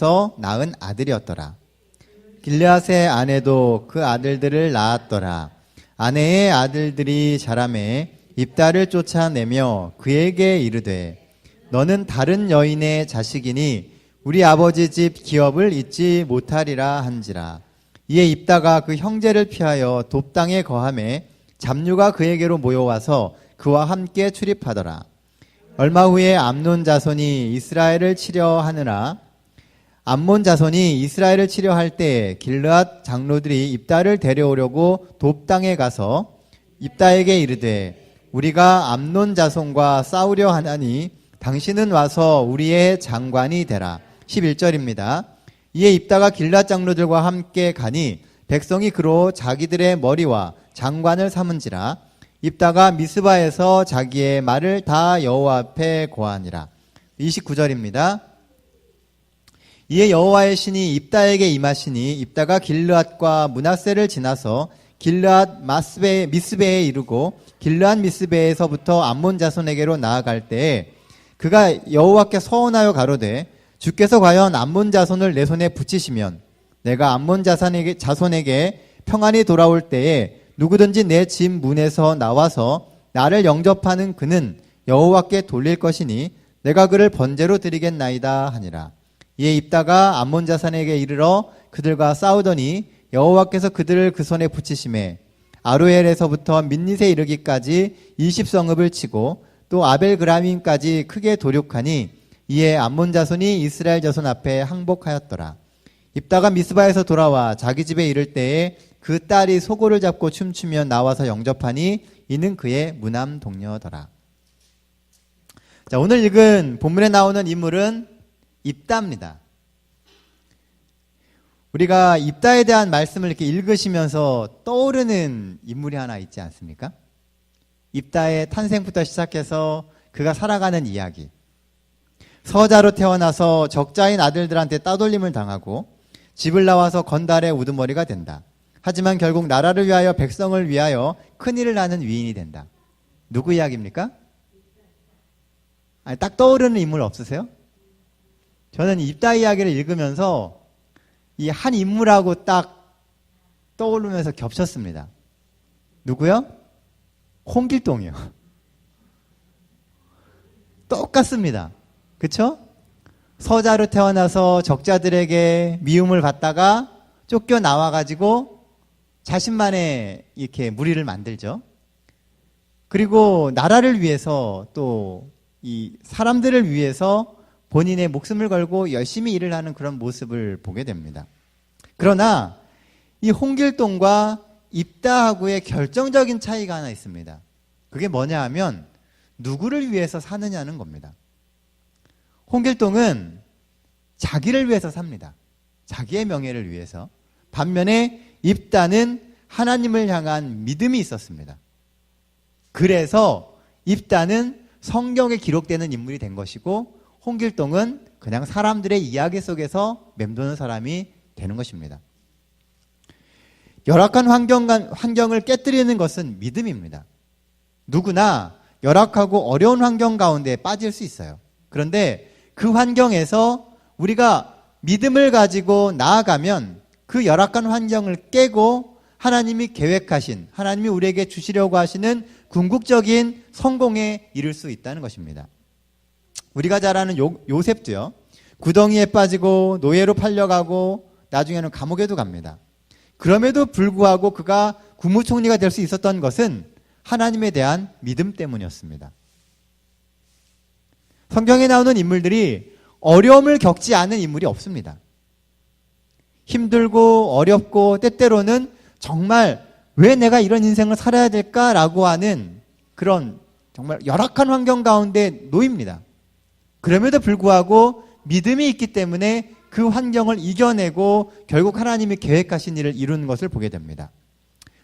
입다에서 낳은 아들이었더라. 길르앗의 아내도 그 아들들을 낳았더라. 아내의 아들들이 자라매 입다를 쫓아내며 그에게 이르되 너는 다른 여인의 자식이니 우리 아버지 집 기업을 잊지 못하리라 한지라. 이에 입다가 그 형제를 피하여 돕당에 거하매 잡류가 그에게로 모여와서 그와 함께 출입하더라. 얼마 후에 암몬 자손이 이스라엘을 치려 하느라 암몬 자손이 이스라엘을 치려 할 때 길르앗 장로들이 입다를 데려오려고 돕당에 가서 입다에게 이르되 우리가 암논 자손과 싸우려 하나니 당신은 와서 우리의 장관이 되라. 11절입니다. 이에 입다가 길르앗 장로들과 함께 가니 백성이 그로 자기들의 머리와 장관을 삼은지라. 입다가 미스바에서 자기의 말을 다 여호와 앞에 고하니라. 29절입니다. 이에 여호와의 신이 입다에게 임하시니 입다가 길르앗과 므낫세를 지나서 길르앗 미스베에 이르고 길르앗 미스베에서부터 암몬 자손에게로 나아갈 때에 그가 여호와께 서원하여 가로되 주께서 과연 암몬 자손을 내 손에 붙이시면 내가 암몬 자손에게 평안히 돌아올 때에 누구든지 내 집 문에서 나와서 나를 영접하는 그는 여호와께 돌릴 것이니 내가 그를 번제로 드리겠나이다 하니라. 이에 입다가 암몬 자손에게 이르러 그들과 싸우더니 여호와께서 그들을 그 손에 붙이심에 아로엘에서부터 민닛에 이르기까지 20성읍을 치고 또 아벨그라밈까지 크게 도륙하니 이에 암몬 자손이 이스라엘 자손 앞에 항복하였더라. 입다가 미스바에서 돌아와 자기 집에 이를 때에 그 딸이 소고를 잡고 춤추며 나와서 영접하니 이는 그의 무남 동료더라. 자, 오늘 읽은 본문에 나오는 인물은 입다입니다. 우리가 입다에 대한 말씀을 이렇게 읽으시면서 떠오르는 인물이 하나 있지 않습니까? 입다의 탄생부터 시작해서 그가 살아가는 이야기. 서자로 태어나서 적자인 아들들한테 따돌림을 당하고 집을 나와서 건달의 우두머리가 된다. 하지만 결국 나라를 위하여 백성을 위하여 큰일을 하는 위인이 된다. 누구 이야기입니까? 아니, 딱 떠오르는 인물 없으세요? 저는 입다 이야기를 읽으면서 이 한 인물하고 딱 떠오르면서 겹쳤습니다. 누구요? 홍길동이요. 똑같습니다. 그쵸? 서자로 태어나서 적자들에게 미움을 받다가 쫓겨나와가지고 자신만의 이렇게 무리를 만들죠. 그리고 나라를 위해서 또 이 사람들을 위해서 본인의 목숨을 걸고 열심히 일을 하는 그런 모습을 보게 됩니다. 그러나 이 홍길동과 입다하고의 결정적인 차이가 하나 있습니다. 그게 뭐냐 하면 누구를 위해서 사느냐는 겁니다. 홍길동은 자기를 위해서 삽니다. 자기의 명예를 위해서. 반면에 입다는 하나님을 향한 믿음이 있었습니다. 그래서 입다는 성경에 기록되는 인물이 된 것이고 홍길동은 그냥 사람들의 이야기 속에서 맴도는 사람이 되는 것입니다. 열악한 환경을 깨뜨리는 것은 믿음입니다. 누구나 열악하고 어려운 환경 가운데 빠질 수 있어요. 그런데 그 환경에서 우리가 믿음을 가지고 나아가면 그 열악한 환경을 깨고 하나님이 계획하신, 하나님이 우리에게 주시려고 하시는 궁극적인 성공에 이를 수 있다는 것입니다. 우리가 잘 아는 요셉도요. 구덩이에 빠지고 노예로 팔려가고 나중에는 감옥에도 갑니다. 그럼에도 불구하고 그가 국무총리가 될 수 있었던 것은 하나님에 대한 믿음 때문이었습니다. 성경에 나오는 인물들이 어려움을 겪지 않은 인물이 없습니다. 힘들고 어렵고 때때로는 정말 왜 내가 이런 인생을 살아야 될까라고 하는 그런 정말 열악한 환경 가운데 놓입니다. 그럼에도 불구하고 믿음이 있기 때문에 그 환경을 이겨내고 결국 하나님이 계획하신 일을 이루는 것을 보게 됩니다.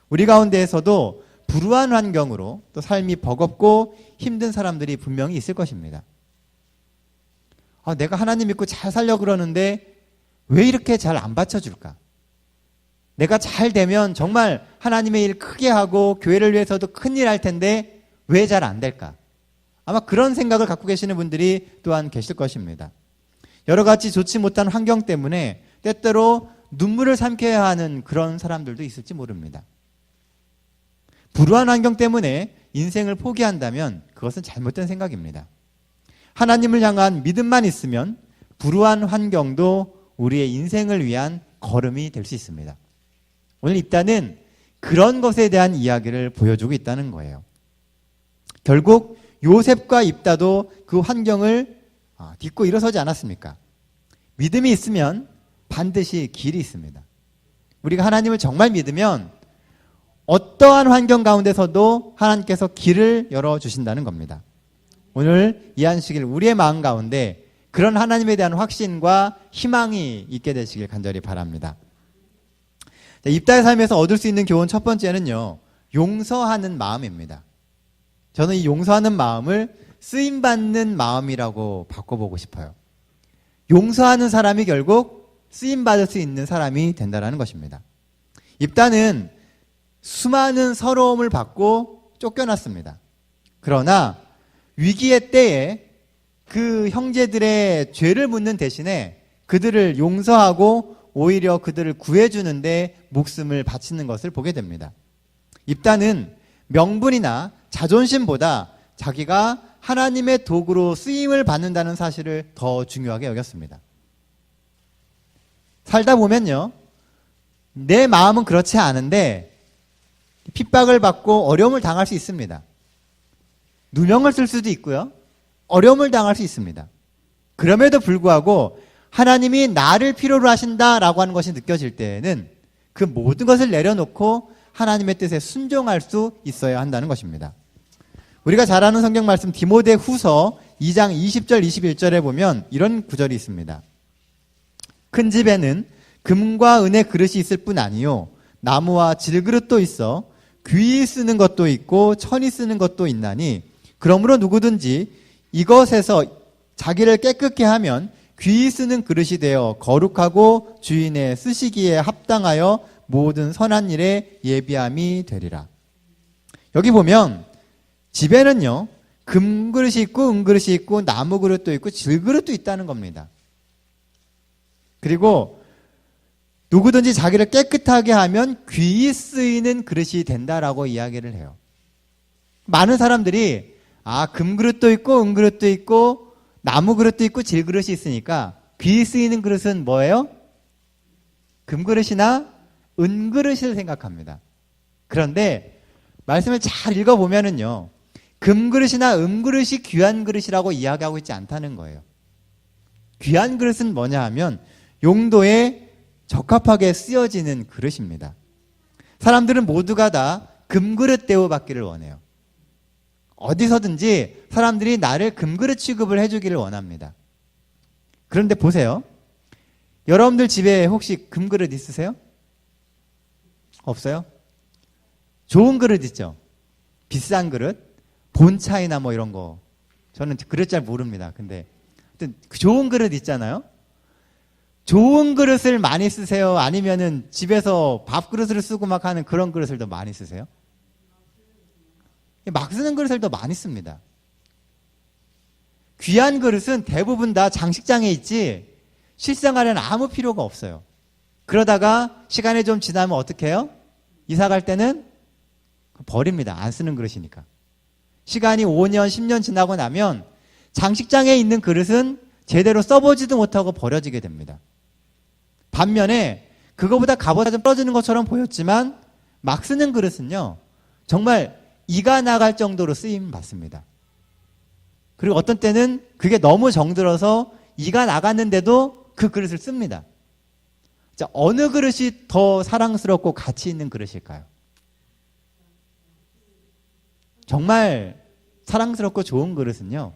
우리 가운데에서도 불우한 환경으로 또 삶이 버겁고 힘든 사람들이 분명히 있을 것입니다. 내가 하나님 믿고 잘 살려고 그러는데 왜 이렇게 잘 안 받쳐줄까? 내가 잘 되면 정말 하나님의 일 크게 하고 교회를 위해서도 큰일 할 텐데 왜 잘 안 될까? 아마 그런 생각을 갖고 계시는 분들이 또한 계실 것입니다. 여러 가지 좋지 못한 환경 때문에 때때로 눈물을 삼켜야 하는 그런 사람들도 있을지 모릅니다. 불우한 환경 때문에 인생을 포기한다면 그것은 잘못된 생각입니다. 하나님을 향한 믿음만 있으면 불우한 환경도 우리의 인생을 위한 걸음이 될 수 있습니다. 오늘 입다는 그런 것에 대한 이야기를 보여주고 있다는 거예요. 결국 요셉과 입다도 그 환경을 딛고 일어서지 않았습니까? 믿음이 있으면 반드시 길이 있습니다. 우리가 하나님을 정말 믿으면 어떠한 환경 가운데서도 하나님께서 길을 열어주신다는 겁니다. 오늘 이 안식일 우리의 마음 가운데 그런 하나님에 대한 확신과 희망이 있게 되시길 간절히 바랍니다. 입다의 삶에서 얻을 수 있는 교훈 첫 번째는요, 용서하는 마음입니다. 저는 이 용서하는 마음을 쓰임받는 마음이라고 바꿔보고 싶어요. 용서하는 사람이 결국 쓰임받을 수 있는 사람이 된다는 것입니다. 입다는 수많은 서러움을 받고 쫓겨났습니다. 그러나 위기의 때에 그 형제들의 죄를 묻는 대신에 그들을 용서하고 오히려 그들을 구해주는데 목숨을 바치는 것을 보게 됩니다. 입다는 명분이나 자존심보다 자기가 하나님의 도구로 쓰임을 받는다는 사실을 더 중요하게 여겼습니다. 살다 보면요, 내 마음은 그렇지 않은데 핍박을 받고 어려움을 당할 수 있습니다. 누명을 쓸 수도 있고요, 어려움을 당할 수 있습니다. 그럼에도 불구하고 하나님이 나를 필요로 하신다라고 하는 것이 느껴질 때에는 그 모든 것을 내려놓고 하나님의 뜻에 순종할 수 있어야 한다는 것입니다. 우리가 잘 아는 성경 말씀 디모데 후서 2장 20절 21절에 보면 이런 구절이 있습니다. 큰 집에는 금과 은의 그릇이 있을 뿐 아니요 나무와 질그릇도 있어 귀히 쓰는 것도 있고 천히 쓰는 것도 있나니 그러므로 누구든지 이것에서 자기를 깨끗게 하면 귀히 쓰는 그릇이 되어 거룩하고 주인의 쓰시기에 합당하여 모든 선한 일에 예비함이 되리라. 여기 보면 집에는요, 금그릇이 있고 은그릇이 있고 나무 그릇도 있고 질그릇도 있다는 겁니다. 그리고 누구든지 자기를 깨끗하게 하면 귀히 쓰이는 그릇이 된다라고 이야기를 해요. 많은 사람들이 금그릇도 있고 은그릇도 있고 나무 그릇도 있고 질그릇이 있으니까 귀히 쓰이는 그릇은 뭐예요? 금그릇이나 은그릇을 생각합니다. 그런데 말씀을 잘 읽어보면은요, 금그릇이나 은그릇이 귀한 그릇이라고 이야기하고 있지 않다는 거예요. 귀한 그릇은 뭐냐 하면 용도에 적합하게 쓰여지는 그릇입니다. 사람들은 모두가 다 금그릇 대우받기를 원해요. 어디서든지 사람들이 나를 금그릇 취급을 해주기를 원합니다. 그런데 보세요. 여러분들 집에 혹시 금그릇 있으세요? 없어요? 좋은 그릇 있죠? 비싼 그릇? 본차이나 뭐 이런 거. 저는 그릇 잘 모릅니다. 근데 좋은 그릇 있잖아요? 좋은 그릇을 많이 쓰세요? 아니면은 집에서 밥그릇을 쓰고 막 하는 그런 그릇을 더 많이 쓰세요? 막 쓰는 그릇을 더 많이 씁니다. 귀한 그릇은 대부분 다 장식장에 있지 실생활에는 아무 필요가 없어요. 그러다가 시간이 좀 지나면 어떻게 해요? 이사 갈 때는 버립니다. 안 쓰는 그릇이니까. 시간이 5년, 10년 지나고 나면 장식장에 있는 그릇은 제대로 써보지도 못하고 버려지게 됩니다. 반면에 그거보다 값보다 좀 떨어지는 것처럼 보였지만 막 쓰는 그릇은요, 정말 이가 나갈 정도로 쓰임 받습니다. 그리고 어떤 때는 그게 너무 정들어서 이가 나갔는데도 그 그릇을 씁니다. 자, 어느 그릇이 더 사랑스럽고 가치 있는 그릇일까요? 정말 사랑스럽고 좋은 그릇은요,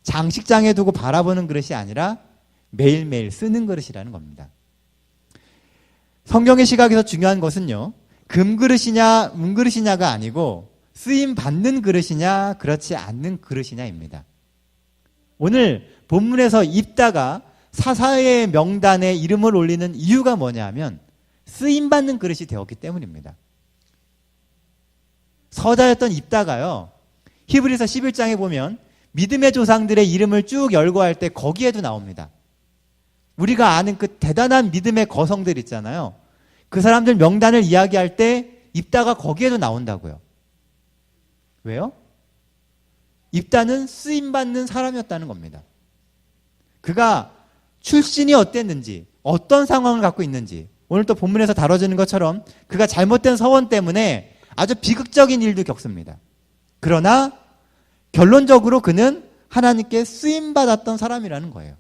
장식장에 두고 바라보는 그릇이 아니라 매일매일 쓰는 그릇이라는 겁니다. 성경의 시각에서 중요한 것은요, 금그릇이냐 은그릇이냐가 아니고 쓰임 받는 그릇이냐 그렇지 않는 그릇이냐입니다. 오늘 본문에서 입다가 사사의 명단에 이름을 올리는 이유가 뭐냐 하면 쓰임 받는 그릇이 되었기 때문입니다. 서자였던 입다가요, 히브리서 11장에 보면 믿음의 조상들의 이름을 쭉 열거할 때 거기에도 나옵니다. 우리가 아는 그 대단한 믿음의 거성들 있잖아요. 그 사람들 명단을 이야기할 때 입다가 거기에도 나온다고요. 왜요? 입다는 쓰임받는 사람이었다는 겁니다. 그가 출신이 어땠는지, 어떤 상황을 갖고 있는지, 오늘 또 본문에서 다뤄지는 것처럼 그가 잘못된 서원 때문에 아주 비극적인 일도 겪습니다. 그러나 결론적으로 그는 하나님께 쓰임받았던 사람이라는 거예요.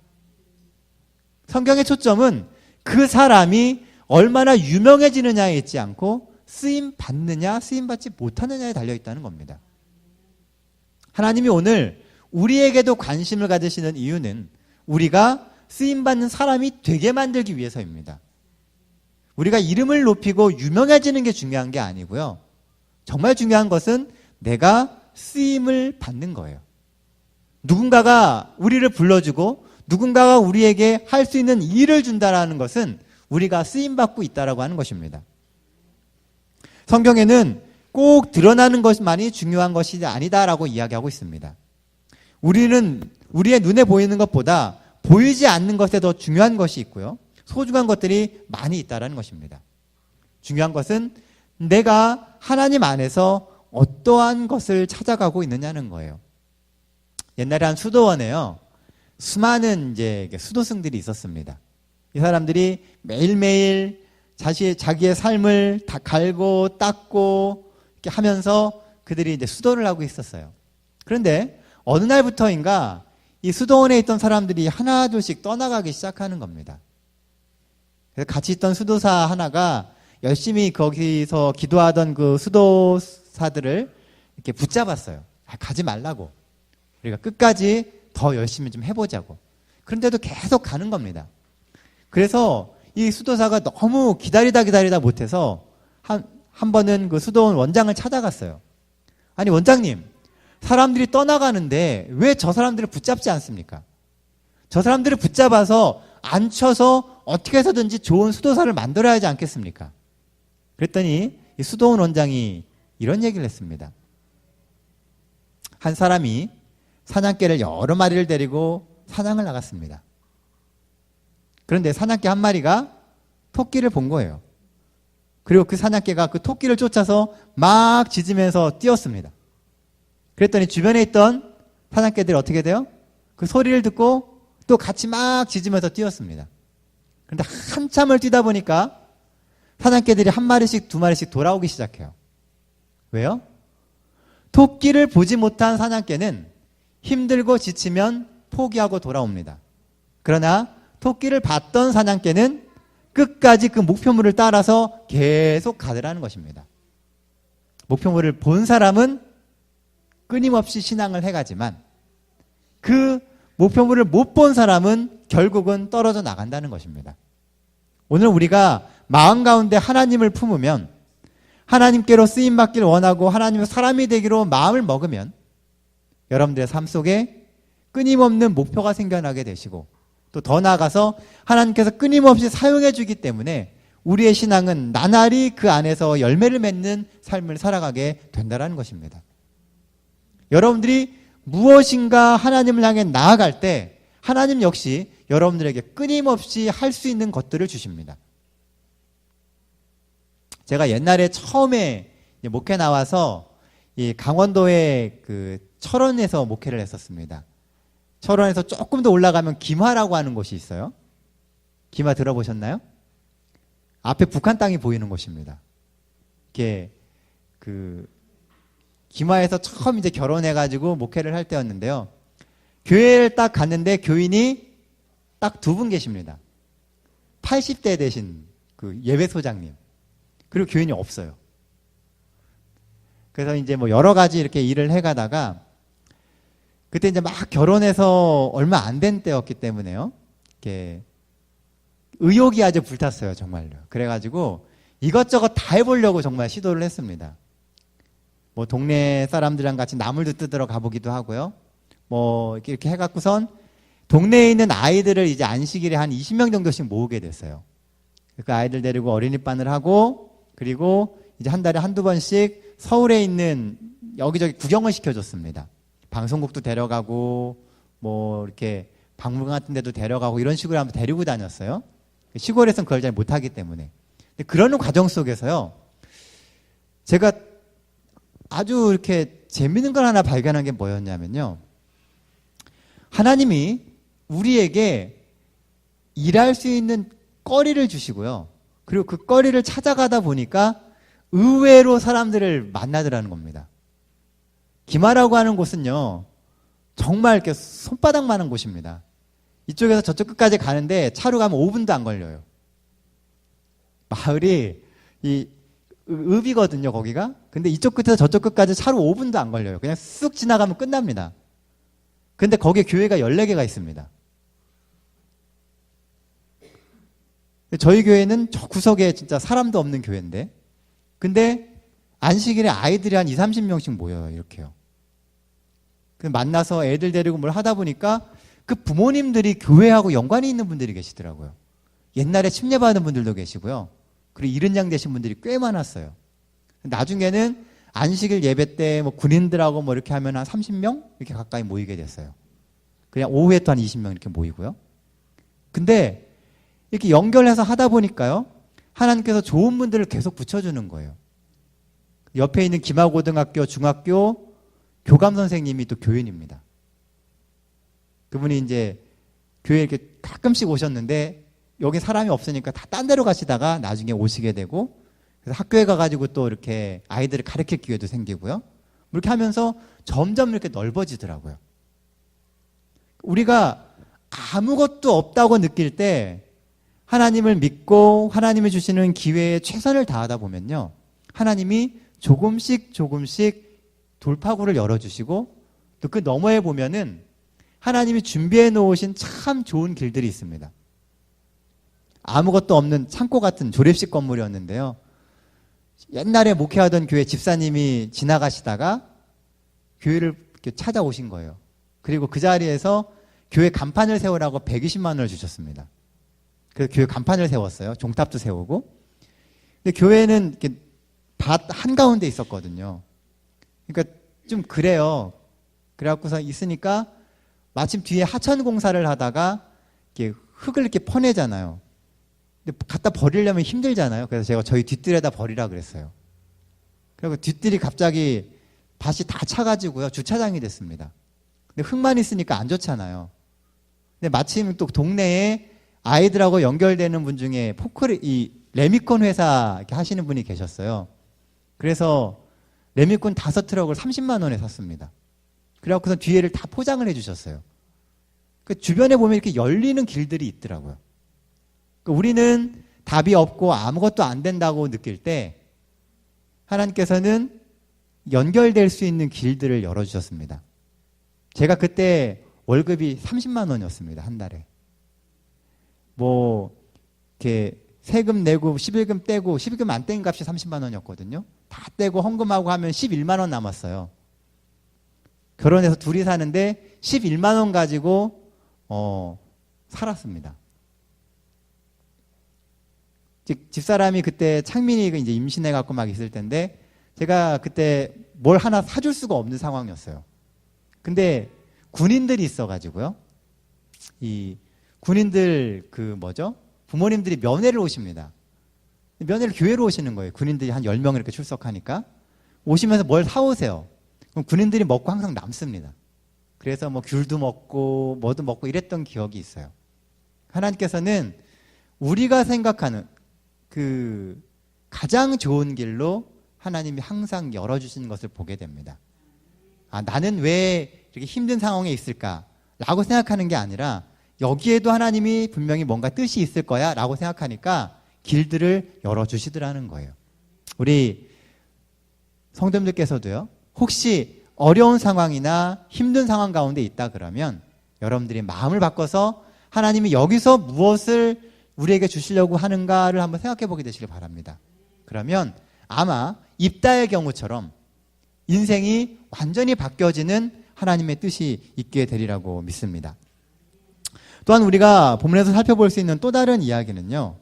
성경의 초점은 그 사람이 얼마나 유명해지느냐에 있지 않고 쓰임받느냐, 쓰임받지 못하느냐에 달려있다는 겁니다. 하나님이 오늘 우리에게도 관심을 가지시는 이유는 우리가 쓰임받는 사람이 되게 만들기 위해서입니다. 우리가 이름을 높이고 유명해지는 게 중요한 게 아니고요. 정말 중요한 것은 내가 쓰임을 받는 거예요. 누군가가 우리를 불러주고 누군가가 우리에게 할 수 있는 일을 준다라는 것은 우리가 쓰임받고 있다라고 하는 것입니다. 성경에는 꼭 드러나는 것만이 중요한 것이 아니다라고 이야기하고 있습니다. 우리는 우리의 눈에 보이는 것보다 보이지 않는 것에 더 중요한 것이 있고요. 소중한 것들이 많이 있다는 것입니다. 중요한 것은 내가 하나님 안에서 어떠한 것을 찾아가고 있느냐는 거예요. 옛날에 한 수도원에요. 수많은 이제 수도승들이 있었습니다. 이 사람들이 매일매일 자기의 삶을 다 갈고 닦고 이렇게 하면서 그들이 이제 수도를 하고 있었어요. 그런데 어느 날부터인가 이 수도원에 있던 사람들이 하나둘씩 떠나가기 시작하는 겁니다. 그래서 같이 있던 수도사 하나가 열심히 거기서 기도하던 그 수도사들을 이렇게 붙잡았어요. 가지 말라고. 우리가 끝까지 더 열심히 좀 해보자고. 그런데도 계속 가는 겁니다. 그래서 이 수도사가 너무 기다리다 못해서 한 번은 그 수도원 원장을 찾아갔어요. 아니 원장님, 사람들이 떠나가는데 왜 저 사람들을 붙잡지 않습니까? 저 사람들을 붙잡아서 앉혀서 어떻게 해서든지 좋은 수도사를 만들어야 하지 않겠습니까? 그랬더니 이 수도원 원장이 이런 얘기를 했습니다. 한 사람이 사냥개를 여러 마리를 데리고 사냥을 나갔습니다. 그런데 사냥개 한 마리가 토끼를 본 거예요. 그리고 그 사냥개가 그 토끼를 쫓아서 막 짖으면서 뛰었습니다. 그랬더니 주변에 있던 사냥개들이 어떻게 돼요? 그 소리를 듣고 또 같이 막 짖으면서 뛰었습니다. 그런데 한참을 뛰다 보니까 사냥개들이 한 마리씩 두 마리씩 돌아오기 시작해요. 왜요? 토끼를 보지 못한 사냥개는 힘들고 지치면 포기하고 돌아옵니다. 그러나 토끼를 봤던 사냥개는 끝까지 그 목표물을 따라서 계속 가더라는 것입니다. 목표물을 본 사람은 끊임없이 신앙을 해가지만 그 목표물을 못 본 사람은 결국은 떨어져 나간다는 것입니다. 오늘 우리가 마음 가운데 하나님을 품으면 하나님께로 쓰임받기를 원하고 하나님의 사람이 되기로 마음을 먹으면 여러분들의 삶 속에 끊임없는 목표가 생겨나게 되시고 또 더 나아가서 하나님께서 끊임없이 사용해 주기 때문에 우리의 신앙은 나날이 그 안에서 열매를 맺는 삶을 살아가게 된다는 것입니다. 여러분들이 무엇인가 하나님을 향해 나아갈 때 하나님 역시 여러분들에게 끊임없이 할 수 있는 것들을 주십니다. 제가 옛날에 처음에 목회 나와서 이 강원도의 그 철원에서 목회를 했었습니다. 철원에서 조금 더 올라가면 김화라고 하는 곳이 있어요. 김화 들어보셨나요? 앞에 북한 땅이 보이는 곳입니다. 이게 그 김화에서 처음 이제 결혼해가지고 목회를 할 때였는데요. 교회를 딱 갔는데 교인이 딱 두 분 계십니다. 80대 되신 그 예배소장님. 그리고 교인이 없어요. 그래서 이제 뭐 여러 가지 이렇게 일을 해가다가 그때 이제 막 결혼해서 얼마 안 된 때였기 때문에요. 이렇게 의욕이 아주 불탔어요, 정말로. 그래가지고 이것저것 다 해보려고 정말 시도를 했습니다. 뭐 동네 사람들이랑 같이 나물도 뜯으러 가보기도 하고요. 뭐 이렇게 해갖고선 동네에 있는 아이들을 이제 안식일에 한 20명 정도씩 모으게 됐어요. 그 아이들 데리고 어린이반을 하고 그리고 이제 한 달에 한두 번씩 서울에 있는 여기저기 구경을 시켜줬습니다. 방송국도 데려가고 뭐 이렇게 박물관 같은 데도 데려가고 이런 식으로 한번 데리고 다녔어요. 시골에서는 그걸 잘 못하기 때문에. 근데 그러는 과정 속에서요, 제가 아주 이렇게 재밌는 걸 하나 발견한 게 뭐였냐면요. 하나님이 우리에게 일할 수 있는 거리를 주시고요. 그리고 그 거리를 찾아가다 보니까 의외로 사람들을 만나더라는 겁니다. 기마라고 하는 곳은요, 정말 이렇게 손바닥만한 곳입니다. 이쪽에서 저쪽 끝까지 가는데 차로 가면 5분도 안 걸려요. 마을이 이 읍이거든요, 거기가. 근데 이쪽 끝에서 저쪽 끝까지 차로 5분도 안 걸려요. 그냥 쑥 지나가면 끝납니다. 근데 거기에 교회가 14개가 있습니다. 저희 교회는 저 구석에 진짜 사람도 없는 교회인데, 근데 안식일에 아이들이 한 20, 30명씩 모여요, 이렇게요. 만나서 애들 데리고 뭘 하다 보니까 그 부모님들이 교회하고 연관이 있는 분들이 계시더라고요. 옛날에 침례받은 분들도 계시고요. 그리고 이른 양 되신 분들이 꽤 많았어요. 나중에는 안식일 예배 때 뭐 군인들하고 뭐 이렇게 하면 한 30명? 이렇게 가까이 모이게 됐어요. 그냥 오후에 또 한 20명 이렇게 모이고요. 근데 이렇게 연결해서 하다 보니까요, 하나님께서 좋은 분들을 계속 붙여주는 거예요. 옆에 있는 기마고등학교, 중학교 교감 선생님이 또 교인입니다. 그분이 이제 교회에 이렇게 가끔씩 오셨는데 여기 사람이 없으니까 다 딴 데로 가시다가 나중에 오시게 되고, 그래서 학교에 가가지고 또 이렇게 아이들을 가르칠 기회도 생기고요. 이렇게 하면서 점점 이렇게 넓어지더라고요. 우리가 아무것도 없다고 느낄 때 하나님을 믿고 하나님이 주시는 기회에 최선을 다하다 보면요, 하나님이 조금씩 돌파구를 열어주시고, 또 그 너머에 보면은 하나님이 준비해 놓으신 참 좋은 길들이 있습니다. 아무것도 없는 창고 같은 조립식 건물이었는데요, 옛날에 목회하던 교회 집사님이 지나가시다가 교회를 이렇게 찾아오신 거예요. 그리고 그 자리에서 교회 간판을 세우라고 120만 원을 주셨습니다. 그래서 교회 간판을 세웠어요. 종탑도 세우고. 근데 교회는 이렇게 밭 한가운데 있었거든요. 그러니까 좀 그래요. 그래갖고서 있으니까 마침 뒤에 하천 공사를 하다가 이렇게 흙을 이렇게 퍼내잖아요. 근데 갖다 버리려면 힘들잖아요. 그래서 제가 저희 뒷뜰에다 버리라 그랬어요. 그리고 뒷뜰이 갑자기 밭이 다 차가지고요, 주차장이 됐습니다. 근데 흙만 있으니까 안 좋잖아요. 근데 마침 또 동네에 아이들하고 연결되는 분 중에 이 레미콘 회사 이렇게 하시는 분이 계셨어요. 그래서 레미콘 5트럭을 30만 원에 샀습니다. 그래갖고서 뒤에를 다 포장을 해주셨어요. 그 주변에 보면 이렇게 열리는 길들이 있더라고요. 우리는 답이 없고 아무것도 안 된다고 느낄 때 하나님께서는 연결될 수 있는 길들을 열어주셨습니다. 제가 그때 월급이 30만 원이었습니다. 한 달에. 뭐 이렇게 세금 내고 11금 떼고 11금 안 뗀 값이 30만 원이었거든요. 다 떼고 헌금하고 하면 11만 원 남았어요. 결혼해서 둘이 사는데 11만 원 가지고 살았습니다. 집사람이 그때 창민이 이제 임신해 갖고 막 있을 텐데 제가 그때 뭘 하나 사줄 수가 없는 상황이었어요. 근데 군인들이 있어가지고요. 이 군인들 부모님들이 면회를 오십니다. 면회를 교회로 오시는 거예요. 군인들이 한 10명 이렇게 출석하니까. 오시면서 뭘 사오세요. 그럼 군인들이 먹고 항상 남습니다. 그래서 뭐 귤도 먹고 뭐도 먹고 이랬던 기억이 있어요. 하나님께서는 우리가 생각하는 그 가장 좋은 길로 하나님이 항상 열어주시는 것을 보게 됩니다. 나는 왜 이렇게 힘든 상황에 있을까라고 생각하는 게 아니라 여기에도 하나님이 분명히 뭔가 뜻이 있을 거야 라고 생각하니까 길들을 열어주시더라는 거예요. 우리 성도님들께서도요, 혹시 어려운 상황이나 힘든 상황 가운데 있다 그러면 여러분들이 마음을 바꿔서 하나님이 여기서 무엇을 우리에게 주시려고 하는가를 한번 생각해 보게 되시길 바랍니다. 그러면 아마 입다의 경우처럼 인생이 완전히 바뀌어지는 하나님의 뜻이 있게 되리라고 믿습니다. 또한 우리가 본문에서 살펴볼 수 있는 또 다른 이야기는요,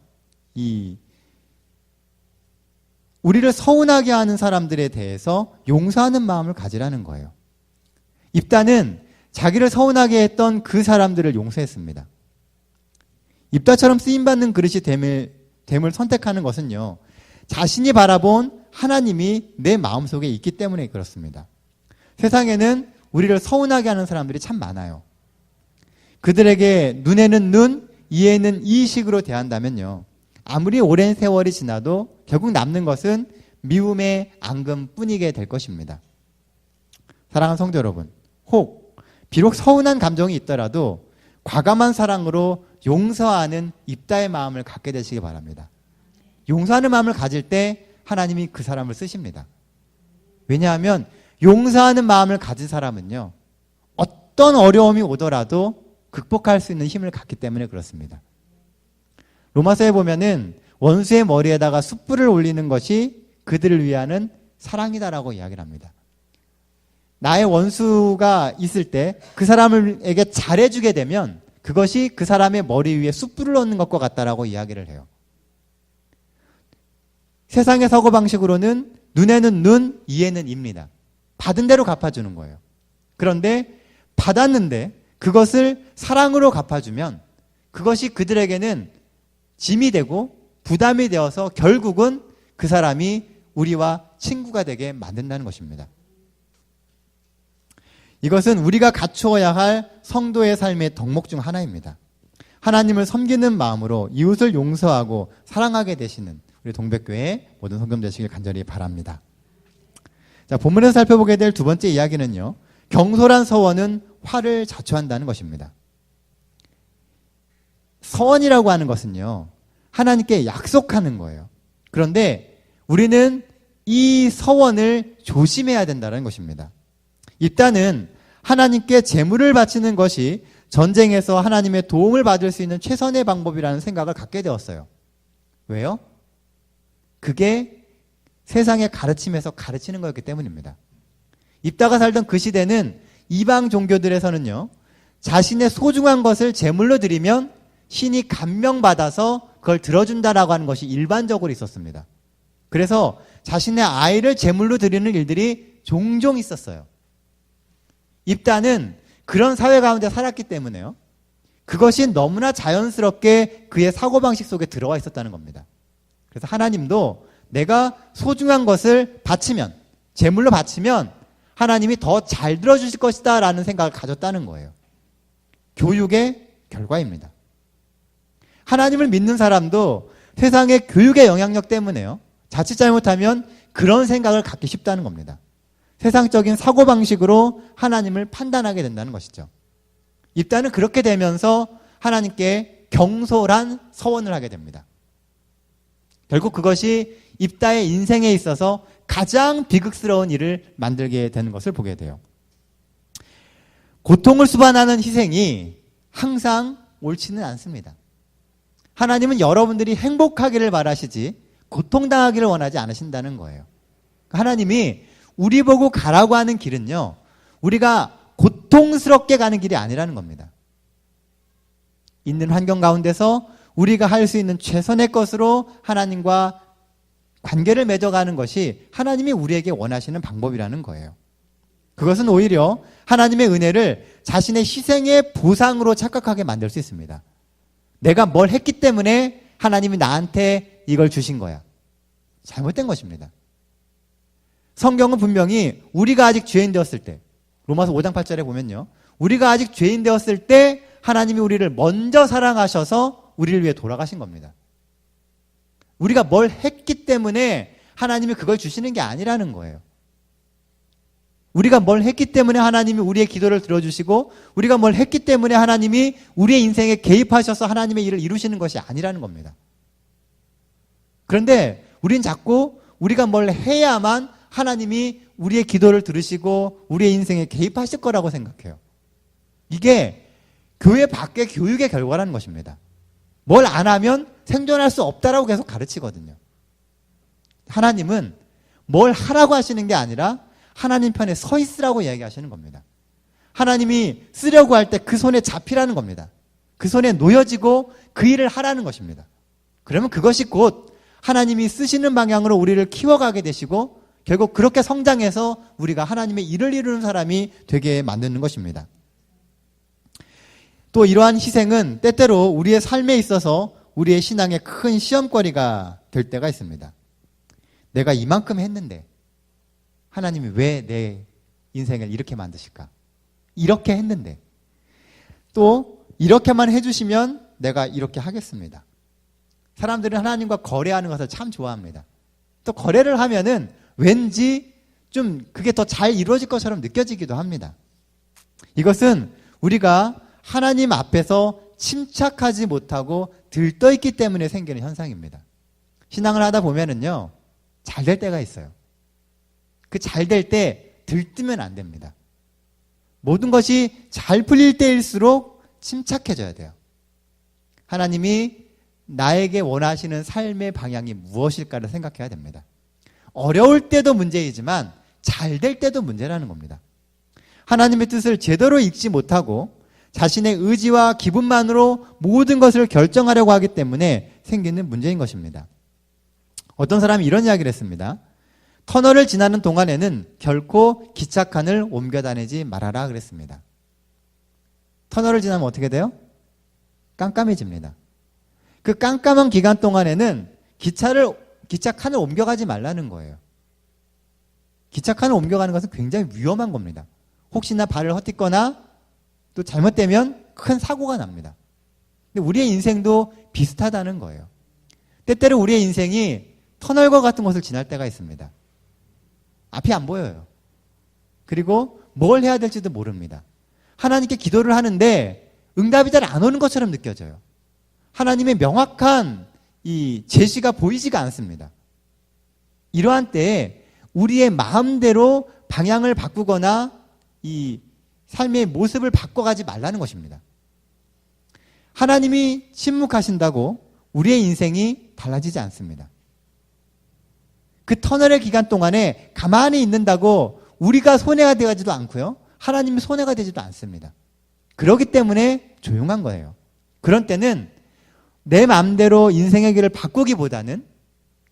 우리를 서운하게 하는 사람들에 대해서 용서하는 마음을 가지라는 거예요. 입다는 자기를 서운하게 했던 그 사람들을 용서했습니다. 입다처럼 쓰임받는 그릇이 됨을 선택하는 것은요, 자신이 바라본 하나님이 내 마음속에 있기 때문에 그렇습니다. 세상에는 우리를 서운하게 하는 사람들이 참 많아요. 그들에게 눈에는 눈, 이에는 이식으로 대한다면요, 아무리 오랜 세월이 지나도 결국 남는 것은 미움의 앙금뿐이게 될 것입니다. 사랑하는 성도 여러분, 혹 비록 서운한 감정이 있더라도 과감한 사랑으로 용서하는 입다의 마음을 갖게 되시기 바랍니다. 용서하는 마음을 가질 때 하나님이 그 사람을 쓰십니다. 왜냐하면 용서하는 마음을 가진 사람은요, 어떤 어려움이 오더라도 극복할 수 있는 힘을 갖기 때문에 그렇습니다. 로마서에 보면은 원수의 머리에다가 숯불을 올리는 것이 그들을 위하는 사랑이다라고 이야기를 합니다. 나의 원수가 있을 때 그 사람에게 잘해주게 되면 그것이 그 사람의 머리 위에 숯불을 넣는 것과 같다라고 이야기를 해요. 세상의 사고방식으로는 눈에는 눈, 이에는 입니다. 받은 대로 갚아주는 거예요. 그런데 받았는데 그것을 사랑으로 갚아주면 그것이 그들에게는 짐이 되고 부담이 되어서 결국은 그 사람이 우리와 친구가 되게 만든다는 것입니다. 이것은 우리가 갖추어야 할 성도의 삶의 덕목 중 하나입니다. 하나님을 섬기는 마음으로 이웃을 용서하고 사랑하게 되시는 우리 동백교회 모든 성도님 되시길 간절히 바랍니다. 자, 본문에서 살펴보게 될 두 번째 이야기는요, 경솔한 서원은 화를 자초한다는 것입니다. 서원이라고 하는 것은요, 하나님께 약속하는 거예요. 그런데 우리는 이 서원을 조심해야 된다는 것입니다. 입다는 하나님께 제물을 바치는 것이 전쟁에서 하나님의 도움을 받을 수 있는 최선의 방법이라는 생각을 갖게 되었어요. 왜요? 그게 세상의 가르침에서 가르치는 거였기 때문입니다. 입다가 살던 그 시대는 이방 종교들에서는요, 자신의 소중한 것을 제물로 드리면 신이 감명받아서 그걸 들어준다라고 하는 것이 일반적으로 있었습니다. 그래서 자신의 아이를 제물로 드리는 일들이 종종 있었어요. 입다는 그런 사회 가운데 살았기 때문에요, 그것이 너무나 자연스럽게 그의 사고방식 속에 들어와 있었다는 겁니다. 그래서 하나님도 내가 소중한 것을 바치면, 제물로 바치면 하나님이 더 잘 들어주실 것이다 라는 생각을 가졌다는 거예요. 교육의 결과입니다. 하나님을 믿는 사람도 세상의 교육의 영향력 때문에요, 자칫 잘못하면 그런 생각을 갖기 쉽다는 겁니다. 세상적인 사고방식으로 하나님을 판단하게 된다는 것이죠. 입다는 그렇게 되면서 하나님께 경솔한 서원을 하게 됩니다. 결국 그것이 입다의 인생에 있어서 가장 비극스러운 일을 만들게 되는 것을 보게 돼요. 고통을 수반하는 희생이 항상 옳지는 않습니다. 하나님은 여러분들이 행복하기를 바라시지 고통당하기를 원하지 않으신다는 거예요. 하나님이 우리 보고 가라고 하는 길은요, 우리가 고통스럽게 가는 길이 아니라는 겁니다. 있는 환경 가운데서 우리가 할 수 있는 최선의 것으로 하나님과 관계를 맺어가는 것이 하나님이 우리에게 원하시는 방법이라는 거예요. 그것은 오히려 하나님의 은혜를 자신의 희생의 보상으로 착각하게 만들 수 있습니다. 내가 뭘 했기 때문에 하나님이 나한테 이걸 주신 거야. 잘못된 것입니다. 성경은 분명히 우리가 아직 죄인 되었을 때, 로마서 5장 8절에 보면요, 우리가 아직 죄인 되었을 때 하나님이 우리를 먼저 사랑하셔서 우리를 위해 돌아가신 겁니다. 우리가 뭘 했기 때문에 하나님이 그걸 주시는 게 아니라는 거예요. 우리가 뭘 했기 때문에 하나님이 우리의 기도를 들어주시고, 우리가 뭘 했기 때문에 하나님이 우리의 인생에 개입하셔서 하나님의 일을 이루시는 것이 아니라는 겁니다. 그런데 우린 자꾸 우리가 뭘 해야만 하나님이 우리의 기도를 들으시고 우리의 인생에 개입하실 거라고 생각해요. 이게 교회 밖의 교육의 결과라는 것입니다. 뭘 안 하면 생존할 수 없다라고 계속 가르치거든요. 하나님은 뭘 하라고 하시는 게 아니라 하나님 편에 서 있으라고 이야기하시는 겁니다. 하나님이 쓰려고 할 때 그 손에 잡히라는 겁니다. 그 손에 놓여지고 그 일을 하라는 것입니다. 그러면 그것이 곧 하나님이 쓰시는 방향으로 우리를 키워가게 되시고 결국 그렇게 성장해서 우리가 하나님의 일을 이루는 사람이 되게 만드는 것입니다. 또 이러한 희생은 때때로 우리의 삶에 있어서 우리의 신앙의 큰 시험거리가 될 때가 있습니다. 내가 이만큼 했는데 하나님이 왜 내 인생을 이렇게 만드실까? 이렇게 했는데 또 이렇게만 해주시면 내가 이렇게 하겠습니다. 사람들은 하나님과 거래하는 것을 참 좋아합니다. 또 거래를 하면은 왠지 좀 그게 더 잘 이루어질 것처럼 느껴지기도 합니다. 이것은 우리가 하나님 앞에서 침착하지 못하고 들떠있기 때문에 생기는 현상입니다. 신앙을 하다 보면은요, 잘 될 때가 있어요. 그 잘 될 때 들뜨면 안 됩니다. 모든 것이 잘 풀릴 때일수록 침착해져야 돼요. 하나님이 나에게 원하시는 삶의 방향이 무엇일까를 생각해야 됩니다. 어려울 때도 문제이지만 잘 될 때도 문제라는 겁니다. 하나님의 뜻을 제대로 읽지 못하고 자신의 의지와 기분만으로 모든 것을 결정하려고 하기 때문에 생기는 문제인 것입니다. 어떤 사람이 이런 이야기를 했습니다. 터널을 지나는 동안에는 결코 기차칸을 옮겨 다니지 말아라 그랬습니다. 터널을 지나면 어떻게 돼요? 깜깜해집니다. 그 깜깜한 기간 동안에는 기차칸을 옮겨가지 말라는 거예요. 기차칸을 옮겨가는 것은 굉장히 위험한 겁니다. 혹시나 발을 헛딛거나 또 잘못되면 큰 사고가 납니다. 근데 우리의 인생도 비슷하다는 거예요. 때때로 우리의 인생이 터널과 같은 곳을 지날 때가 있습니다. 앞이 안 보여요. 그리고 뭘 해야 될지도 모릅니다. 하나님께 기도를 하는데 응답이 잘 안 오는 것처럼 느껴져요. 하나님의 명확한 이 제시가 보이지가 않습니다. 이러한 때에 우리의 마음대로 방향을 바꾸거나 이 삶의 모습을 바꿔가지 말라는 것입니다. 하나님이 침묵하신다고 우리의 인생이 달라지지 않습니다. 그 터널의 기간 동안에 가만히 있는다고 우리가 손해가 되지도 않고요. 하나님이 손해가 되지도 않습니다. 그렇기 때문에 조용한 거예요. 그런 때는 내 마음대로 인생의 길을 바꾸기보다는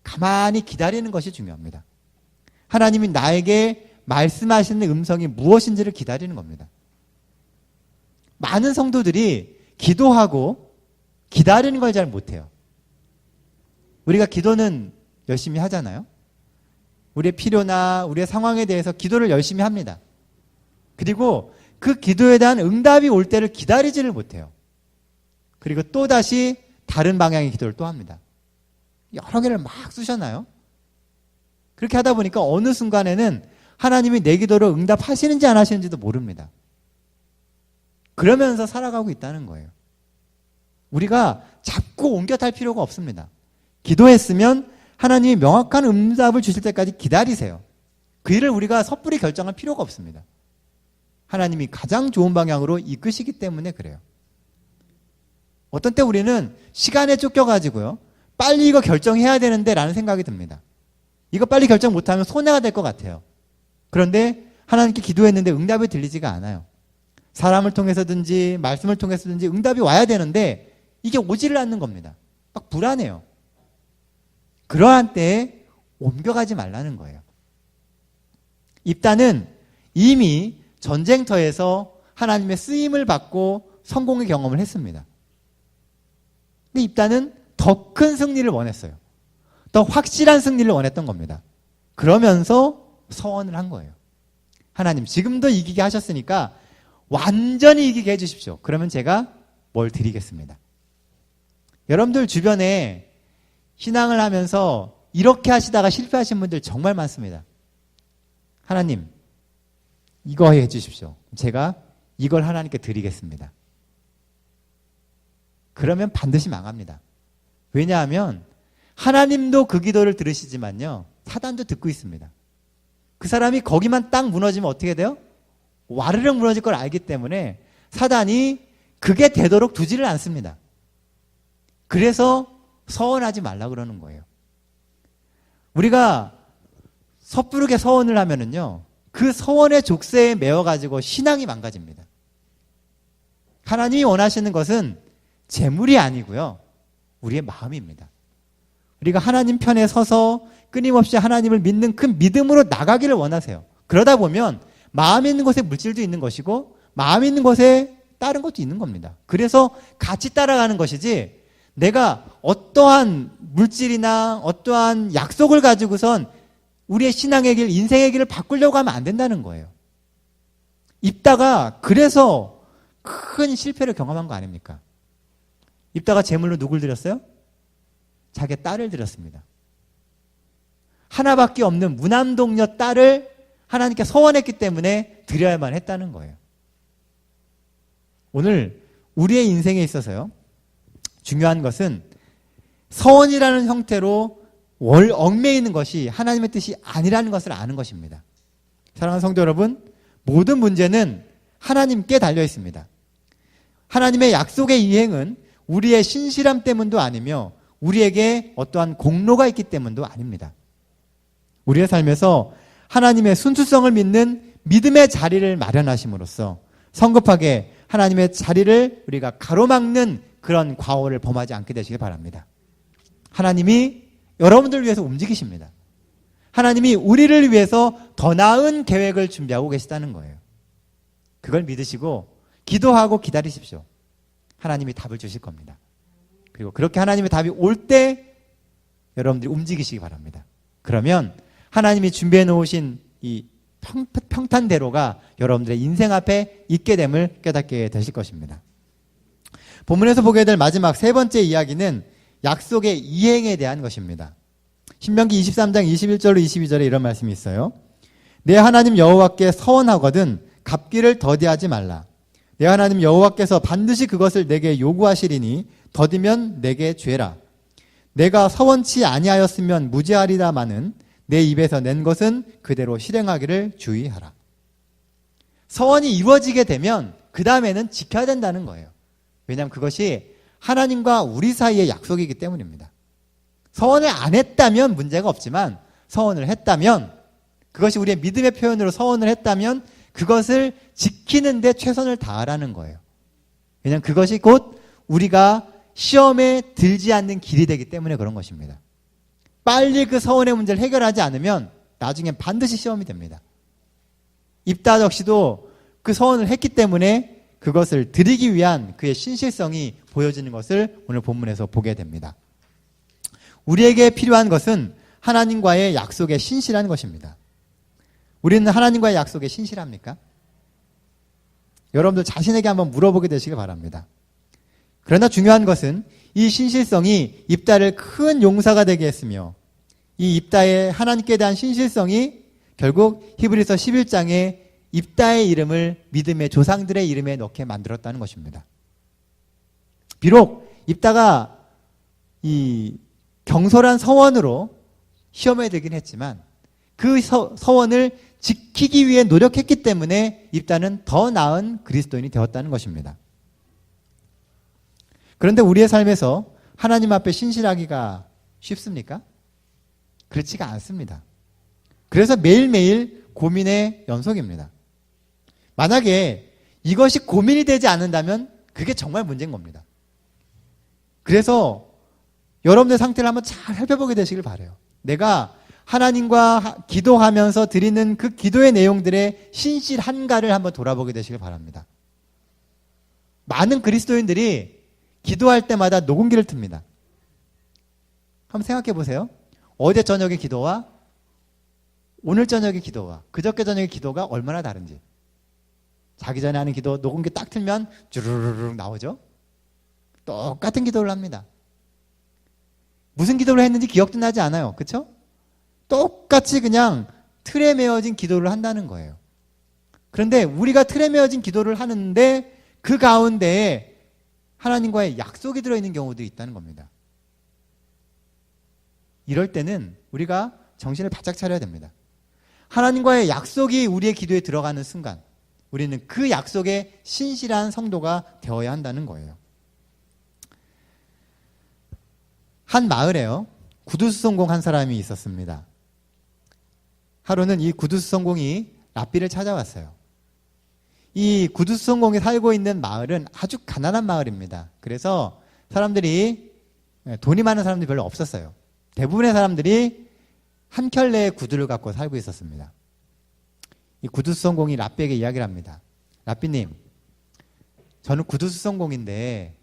가만히 기다리는 것이 중요합니다. 하나님이 나에게 말씀하시는 음성이 무엇인지를 기다리는 겁니다. 많은 성도들이 기도하고 기다리는 걸 잘 못해요. 우리가 기도는 열심히 하잖아요. 우리의 필요나 우리의 상황에 대해서 기도를 열심히 합니다. 그리고 그 기도에 대한 응답이 올 때를 기다리지를 못해요. 그리고 또다시 다른 방향의 기도를 또 합니다. 여러 개를 막 쑤셨나요? 그렇게 하다 보니까 어느 순간에는 하나님이 내 기도를 응답하시는지 안 하시는지도 모릅니다. 그러면서 살아가고 있다는 거예요. 우리가 자꾸 옮겨 탈 필요가 없습니다. 기도했으면 하나님이 명확한 응답을 주실 때까지 기다리세요. 그 일을 우리가 섣불리 결정할 필요가 없습니다. 하나님이 가장 좋은 방향으로 이끄시기 때문에 그래요. 어떤 때 우리는 시간에 쫓겨가지고요. 빨리 이거 결정해야 되는데 라는 생각이 듭니다. 이거 빨리 결정 못하면 손해가 될 것 같아요. 그런데 하나님께 기도했는데 응답이 들리지가 않아요. 사람을 통해서든지 말씀을 통해서든지 응답이 와야 되는데 이게 오지를 않는 겁니다. 막 불안해요. 그러한 때에 옮겨가지 말라는 거예요. 입다는 이미 전쟁터에서 하나님의 쓰임을 받고 성공의 경험을 했습니다. 근데 입다는 더 큰 승리를 원했어요. 더 확실한 승리를 원했던 겁니다. 그러면서 서원을 한 거예요. 하나님, 지금도 이기게 하셨으니까 완전히 이기게 해주십시오. 그러면 제가 뭘 드리겠습니다. 여러분들 주변에 신앙을 하면서 이렇게 하시다가 실패하신 분들 정말 많습니다. 하나님, 이거 해 주십시오. 제가 이걸 하나님께 드리겠습니다. 그러면 반드시 망합니다. 왜냐하면 하나님도 그 기도를 들으시지만요, 사단도 듣고 있습니다. 그 사람이 거기만 딱 무너지면 어떻게 돼요? 와르륵 무너질 걸 알기 때문에 사단이 그게 되도록 두지를 않습니다. 그래서 서원하지 말라 그러는 거예요. 우리가 섣부르게 서원을 하면은요, 그 서원의 족쇄에 매어가지고 신앙이 망가집니다. 하나님이 원하시는 것은 재물이 아니고요, 우리의 마음입니다. 우리가 하나님 편에 서서 끊임없이 하나님을 믿는 그 믿음으로 나가기를 원하세요. 그러다 보면 마음이 있는 곳에 물질도 있는 것이고 마음이 있는 곳에 다른 것도 있는 겁니다. 그래서 같이 따라가는 것이지 내가 어떠한 물질이나 어떠한 약속을 가지고선 우리의 신앙의 길, 인생의 길을 바꾸려고 하면 안 된다는 거예요. 입다가 그래서 큰 실패를 경험한 거 아닙니까? 입다가 제물로 누굴 드렸어요? 자기 딸을 드렸습니다. 하나밖에 없는 무남동녀 딸을 하나님께 서원했기 때문에 드려야만 했다는 거예요. 오늘 우리의 인생에 있어서요, 중요한 것은 서원이라는 형태로 얽매이는 것이 하나님의 뜻이 아니라는 것을 아는 것입니다. 사랑하는 성도 여러분, 모든 문제는 하나님께 달려 있습니다. 하나님의 약속의 이행은 우리의 신실함 때문도 아니며 우리에게 어떠한 공로가 있기 때문도 아닙니다. 우리의 삶에서 하나님의 순수성을 믿는 믿음의 자리를 마련하심으로써 성급하게 하나님의 자리를 우리가 가로막는 그런 과오를 범하지 않게 되시길 바랍니다. 하나님이 여러분들을 위해서 움직이십니다. 하나님이 우리를 위해서 더 나은 계획을 준비하고 계시다는 거예요. 그걸 믿으시고 기도하고 기다리십시오. 하나님이 답을 주실 겁니다. 그리고 그렇게 하나님의 답이 올 때 여러분들이 움직이시기 바랍니다. 그러면 하나님이 준비해 놓으신 이 평탄대로가 여러분들의 인생 앞에 있게 됨을 깨닫게 되실 것입니다. 본문에서 보게 될 마지막 세 번째 이야기는 약속의 이행에 대한 것입니다. 신명기 23장 21절로 22절에 이런 말씀이 있어요. 내 하나님 여호와께 서원하거든 갚기를 더디하지 말라. 내 하나님 여호와께서 반드시 그것을 내게 요구하시리니 더디면 내게 죄라. 내가 서원치 아니하였으면 무죄하리라마는 내 입에서 낸 것은 그대로 실행하기를 주의하라. 서원이 이루어지게 되면 그 다음에는 지켜야 된다는 거예요. 왜냐하면 그것이 하나님과 우리 사이의 약속이기 때문입니다. 서원을 안 했다면 문제가 없지만 서원을 했다면, 그것이 우리의 믿음의 표현으로 서원을 했다면 그것을 지키는 데 최선을 다하라는 거예요. 왜냐하면 그것이 곧 우리가 시험에 들지 않는 길이 되기 때문에 그런 것입니다. 빨리 그 서원의 문제를 해결하지 않으면 나중엔 반드시 시험이 됩니다. 입다 역시도 그 서원을 했기 때문에 그것을 드리기 위한 그의 신실성이 보여지는 것을 오늘 본문에서 보게 됩니다. 우리에게 필요한 것은 하나님과의 약속에 신실한 것입니다. 우리는 하나님과의 약속에 신실합니까? 여러분들 자신에게 한번 물어보게 되시길 바랍니다. 그러나 중요한 것은 이 신실성이 입다를 큰 용사가 되게 했으며 이 입다의 하나님께 대한 신실성이 결국 히브리서 11장에 입다의 이름을 믿음의 조상들의 이름에 넣게 만들었다는 것입니다. 비록 입다가 이 경솔한 서원으로 시험에 들긴 했지만 그 서원을 지키기 위해 노력했기 때문에 입다는 더 나은 그리스도인이 되었다는 것입니다. 그런데 우리의 삶에서 하나님 앞에 신실하기가 쉽습니까? 그렇지가 않습니다. 그래서 매일매일 고민의 연속입니다. 만약에 이것이 고민이 되지 않는다면 그게 정말 문제인 겁니다. 그래서 여러분의 상태를 한번 잘 살펴보게 되시길 바라요. 내가 하나님과 기도하면서 드리는 그 기도의 내용들의 신실한가를 한번 돌아보게 되시길 바랍니다. 많은 그리스도인들이 기도할 때마다 녹음기를 틉니다. 한번 생각해 보세요. 어제 저녁의 기도와 오늘 저녁의 기도와 그저께 저녁의 기도가 얼마나 다른지. 자기 전에 하는 기도 녹음기 딱 틀면 주르르륵 나오죠. 똑같은 기도를 합니다. 무슨 기도를 했는지 기억도 나지 않아요. 그렇죠? 똑같이 그냥 틀에 매어진 기도를 한다는 거예요. 그런데 우리가 틀에 매어진 기도를 하는데 그 가운데에 하나님과의 약속이 들어있는 경우도 있다는 겁니다. 이럴 때는 우리가 정신을 바짝 차려야 됩니다. 하나님과의 약속이 우리의 기도에 들어가는 순간 우리는 그 약속에 신실한 성도가 되어야 한다는 거예요. 한 마을에요, 구두수성공 한 사람이 있었습니다. 하루는 이 구두수성공이 랍비를 찾아왔어요. 이 구두수성공이 살고 있는 마을은 아주 가난한 마을입니다. 그래서 사람들이, 돈이 많은 사람들이 별로 없었어요. 대부분의 사람들이 한 켤레의 구두를 갖고 살고 있었습니다. 이 구두수성공이 랍비에게 이야기를 합니다. 랍비님, 저는 구두수선공인데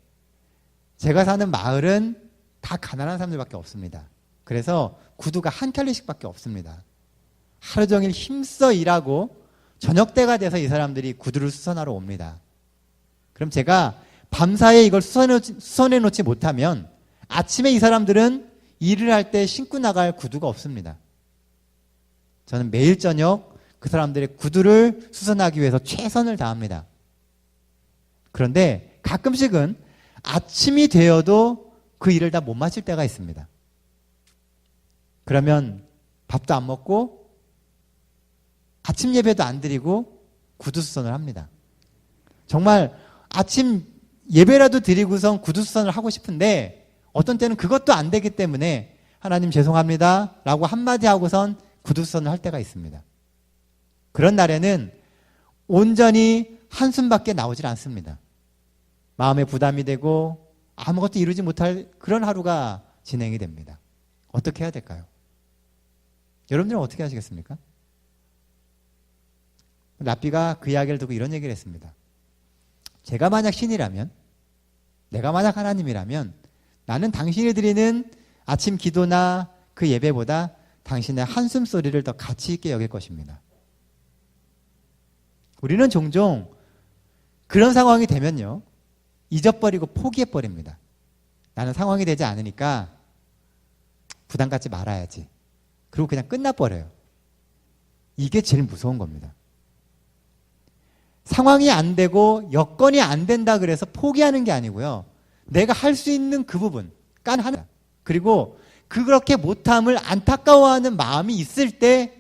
제가 사는 마을은 다 가난한 사람들밖에 없습니다. 그래서 구두가 한 켤레씩밖에 없습니다. 하루 종일 힘써 일하고 저녁 때가 돼서 이 사람들이 구두를 수선하러 옵니다. 그럼 제가 밤사이에 이걸 수선해 놓지 못하면 아침에 이 사람들은 일을 할 때 신고 나갈 구두가 없습니다. 저는 매일 저녁 그 사람들의 구두를 수선하기 위해서 최선을 다합니다. 그런데 가끔씩은 아침이 되어도 그 일을 다 못 마칠 때가 있습니다. 그러면 밥도 안 먹고 아침 예배도 안 드리고 구두 수선을 합니다. 정말 아침 예배라도 드리고선 구두 수선을 하고 싶은데 어떤 때는 그것도 안 되기 때문에 하나님 죄송합니다 라고 한마디 하고선 구두 수선을 할 때가 있습니다. 그런 날에는 온전히 한숨밖에 나오질 않습니다. 마음에 부담이 되고 아무것도 이루지 못할 그런 하루가 진행이 됩니다. 어떻게 해야 될까요? 여러분들은 어떻게 하시겠습니까? 랍비가 그 이야기를 듣고 이런 얘기를 했습니다. 제가 만약 신이라면, 내가 만약 하나님이라면 나는 당신이 드리는 아침 기도나 그 예배보다 당신의 한숨 소리를 더 가치 있게 여길 것입니다. 우리는 종종 그런 상황이 되면요, 잊어버리고 포기해버립니다. 나는 상황이 되지 않으니까 부담 갖지 말아야지. 그리고 그냥 끝나버려요. 이게 제일 무서운 겁니다. 상황이 안 되고 여건이 안 된다 그래서 포기하는 게 아니고요. 내가 할 수 있는 그 부분, 하나. 그리고 그렇게 못함을 안타까워하는 마음이 있을 때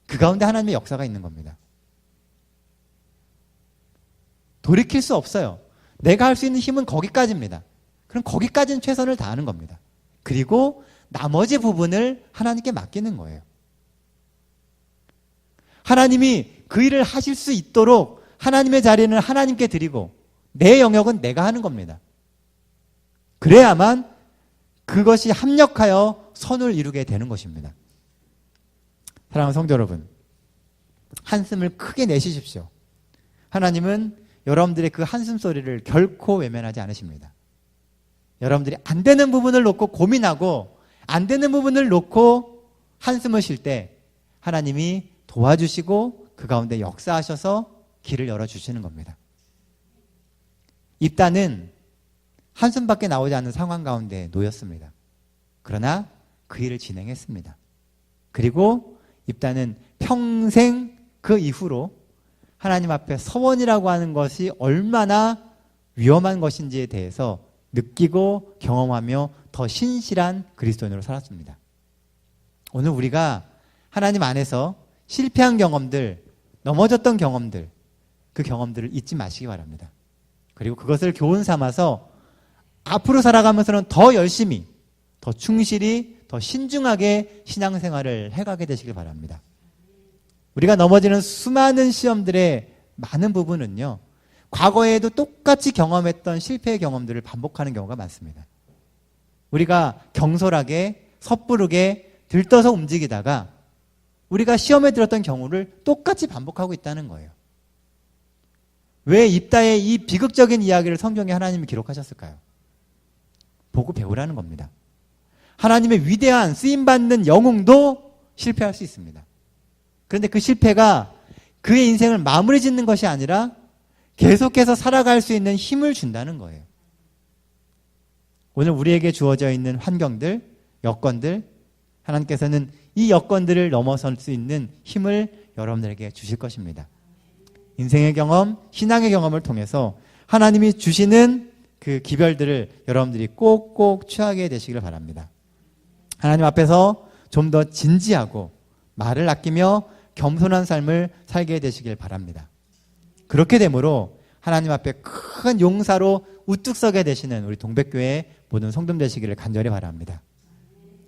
그 가운데 하나님의 역사가 있는 겁니다. 돌이킬 수 없어요. 내가 할 수 있는 힘은 거기까지입니다. 그럼 거기까지는 최선을 다하는 겁니다. 그리고 나머지 부분을 하나님께 맡기는 거예요. 하나님이 그 일을 하실 수 있도록 하나님의 자리는 하나님께 드리고 내 영역은 내가 하는 겁니다. 그래야만 그것이 합력하여 선을 이루게 되는 것입니다. 사랑하는 성도 여러분, 한숨을 크게 내쉬십시오. 하나님은 여러분들의 그 한숨 소리를 결코 외면하지 않으십니다. 여러분들이 안 되는 부분을 놓고 고민하고 안 되는 부분을 놓고 한숨을 쉴 때 하나님이 도와주시고 그 가운데 역사하셔서 길을 열어주시는 겁니다. 입다는 한숨밖에 나오지 않는 상황 가운데 놓였습니다. 그러나 그 일을 진행했습니다. 그리고 입다는 평생 그 이후로 하나님 앞에 서원이라고 하는 것이 얼마나 위험한 것인지에 대해서 느끼고 경험하며 더 신실한 그리스도인으로 살았습니다. 오늘 우리가 하나님 안에서 실패한 경험들, 넘어졌던 경험들, 그 경험들을 잊지 마시기 바랍니다. 그리고 그것을 교훈 삼아서 앞으로 살아가면서는 더 열심히, 더 충실히, 더 신중하게 신앙생활을 해가게 되시길 바랍니다. 우리가 넘어지는 수많은 시험들의 많은 부분은요, 과거에도 똑같이 경험했던 실패의 경험들을 반복하는 경우가 많습니다. 우리가 경솔하게, 섣부르게 들떠서 움직이다가 우리가 시험에 들었던 경우를 똑같이 반복하고 있다는 거예요. 왜 입다의 이 비극적인 이야기를 성경에 하나님이 기록하셨을까요? 보고 배우라는 겁니다. 하나님의 위대한 쓰임받는 영웅도 실패할 수 있습니다. 그런데 그 실패가 그의 인생을 마무리 짓는 것이 아니라 계속해서 살아갈 수 있는 힘을 준다는 거예요. 오늘 우리에게 주어져 있는 환경들, 여건들, 하나님께서는 이 여건들을 넘어설 수 있는 힘을 여러분들에게 주실 것입니다. 인생의 경험, 신앙의 경험을 통해서 하나님이 주시는 그 기별들을 여러분들이 꼭꼭 취하게 되시길 바랍니다. 하나님 앞에서 좀 더 진지하고 말을 아끼며 겸손한 삶을 살게 되시길 바랍니다. 그렇게 되므로 하나님 앞에 큰 용사로 우뚝 서게 되시는 우리 동백교회 모든 성도들 되시기를 간절히 바랍니다.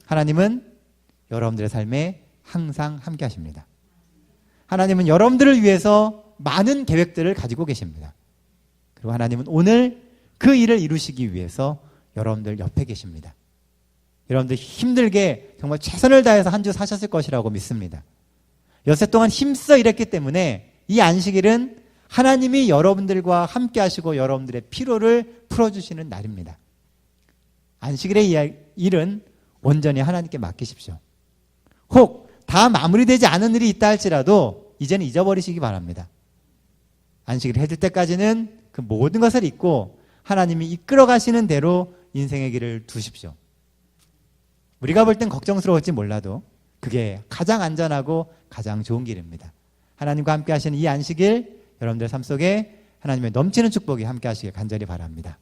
하나님은 여러분들의 삶에 항상 함께 하십니다. 하나님은 여러분들을 위해서 많은 계획들을 가지고 계십니다. 그리고 하나님은 오늘 그 일을 이루시기 위해서 여러분들 옆에 계십니다. 여러분들 힘들게 정말 최선을 다해서 한 주 사셨을 것이라고 믿습니다. 엿새 동안 힘써 일했기 때문에 이 안식일은 하나님이 여러분들과 함께 하시고 여러분들의 피로를 풀어주시는 날입니다. 안식일의 일은 온전히 하나님께 맡기십시오. 혹 다 마무리되지 않은 일이 있다 할지라도 이제는 잊어버리시기 바랍니다. 안식일을 해줄 때까지는 그 모든 것을 잊고 하나님이 이끌어 가시는 대로 인생의 길을 두십시오. 우리가 볼 땐 걱정스러울지 몰라도 그게 가장 안전하고 가장 좋은 길입니다. 하나님과 함께 하시는 이 안식일, 여러분들의 삶 속에 하나님의 넘치는 축복이 함께 하시길 간절히 바랍니다.